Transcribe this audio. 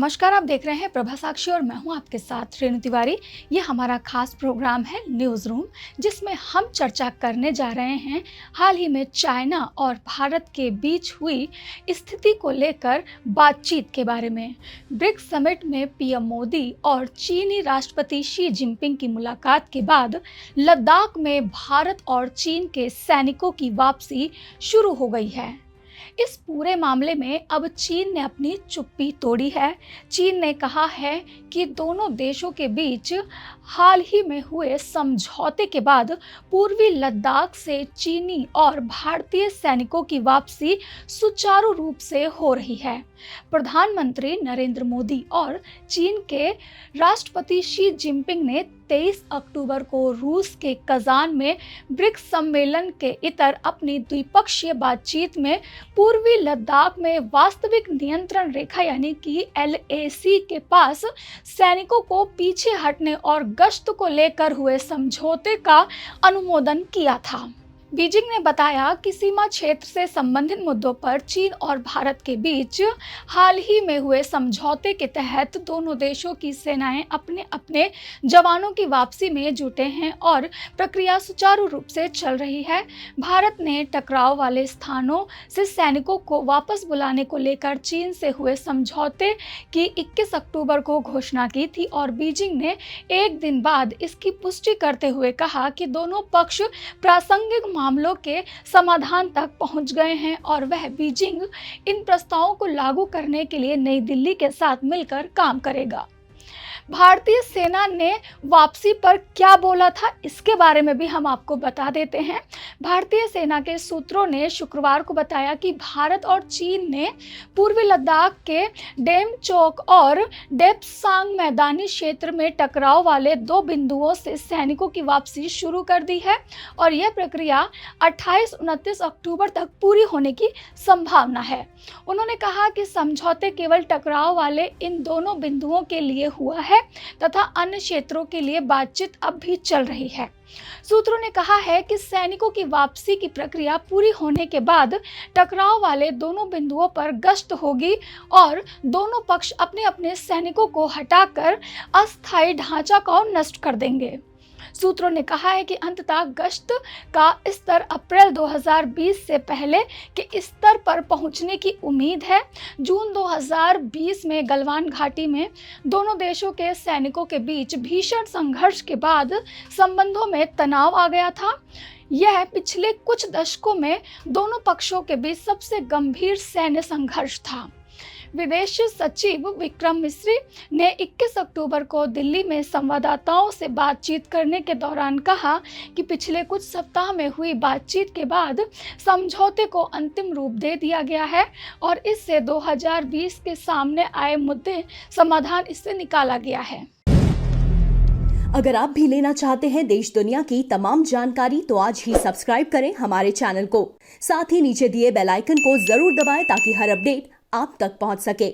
नमस्कार, आप देख रहे हैं प्रभा साक्षी और मैं हूं आपके साथ रेणु तिवारी। ये हमारा खास प्रोग्राम है न्यूज़ रूम, जिसमें हम चर्चा करने जा रहे हैं हाल ही में चाइना और भारत के बीच हुई स्थिति को लेकर बातचीत के बारे में। ब्रिक्स समिट में पीएम मोदी और चीनी राष्ट्रपति शी जिनपिंग की मुलाकात के बाद लद्दाख में भारत और चीन के सैनिकों की वापसी शुरू हो गई है। इस पूरे मामले में अब चीन ने अपनी चुप्पी तोड़ी है। चीन ने कहा है कि दोनों देशों के बीच हाल ही में हुए समझौते के बाद पूर्वी लद्दाख से चीनी और भारतीय सैनिकों की वापसी सुचारू रूप से हो रही है। प्रधानमंत्री नरेंद्र मोदी और चीन के राष्ट्रपति शी जिनपिंग ने 23 अक्टूबर को रूस के कजान में ब्रिक्स सम्मेलन के इतर अपनी द्विपक्षीय बातचीत में पूर्वी लद्दाख में वास्तविक नियंत्रण रेखा यानी कि LAC के पास सैनिकों को पीछे हटने और गश्त को लेकर हुए समझौते का अनुमोदन किया था। बीजिंग ने बताया कि सीमा क्षेत्र से संबंधित मुद्दों पर चीन और भारत के बीच हाल ही में हुए समझौते के तहत दोनों देशों की सेनाएं अपने अपने जवानों की वापसी में जुटे हैं और प्रक्रिया सुचारू रूप से चल रही है। भारत ने टकराव वाले स्थानों से सैनिकों को वापस बुलाने को लेकर चीन से हुए समझौते की 21 अक्टूबर को घोषणा की थी और बीजिंग ने एक दिन बाद इसकी पुष्टि करते हुए कहा कि दोनों पक्ष प्रासंगिक मामलों के समाधान तक पहुंच गए हैं और वह बीजिंग इन प्रस्तावों को लागू करने के लिए नई दिल्ली के साथ मिलकर काम करेगा। भारतीय सेना ने वापसी पर क्या बोला था, इसके बारे में भी हम आपको बता देते हैं। भारतीय सेना के सूत्रों ने शुक्रवार को बताया कि भारत और चीन ने पूर्वी लद्दाख के डेमचोक और डेप्सांग मैदानी क्षेत्र में टकराव वाले 2 बिंदुओं से सैनिकों की वापसी शुरू कर दी है और यह प्रक्रिया 28-29 अक्टूबर तक पूरी होने की संभावना है। उन्होंने कहा कि समझौते केवल टकराव वाले इन दोनों बिंदुओं के लिए हुआ है तथा अन्य क्षेत्रों के लिए बातचीत अब भी चल रही है। सूत्रों ने कहा है कि सैनिकों की वापसी की प्रक्रिया पूरी होने के बाद टकराव वाले दोनों बिंदुओं पर गश्त होगी और दोनों पक्ष अपने अपने सैनिकों को हटाकर अस्थायी ढांचा को नष्ट कर देंगे। सूत्रों ने कहा है कि अंततः गश्त का स्तर अप्रैल 2020 से पहले के स्तर पर पहुंचने की उम्मीद है। जून 2020 में गलवान घाटी में दोनों देशों के सैनिकों के बीच भीषण संघर्ष के बाद संबंधों में तनाव आ गया था। यह पिछले कुछ दशकों में दोनों पक्षों के बीच सबसे गंभीर सैन्य संघर्ष था। विदेश सचिव विक्रम मिस्री ने 21 अक्टूबर को दिल्ली में संवाददाताओं से बातचीत करने के दौरान कहा कि पिछले कुछ सप्ताह में हुई बातचीत के बाद समझौते को अंतिम रूप दे दिया गया है और इससे 2020 के सामने आए मुद्दे समाधान इससे निकाला गया है। अगर आप भी लेना चाहते हैं देश दुनिया की तमाम जानकारी तो आज ही सब्सक्राइब करें हमारे चैनल को। साथ ही नीचे दिए बेल आइकन को जरूर दबाएं ताकि हर अपडेट आप तक पहुंच सके।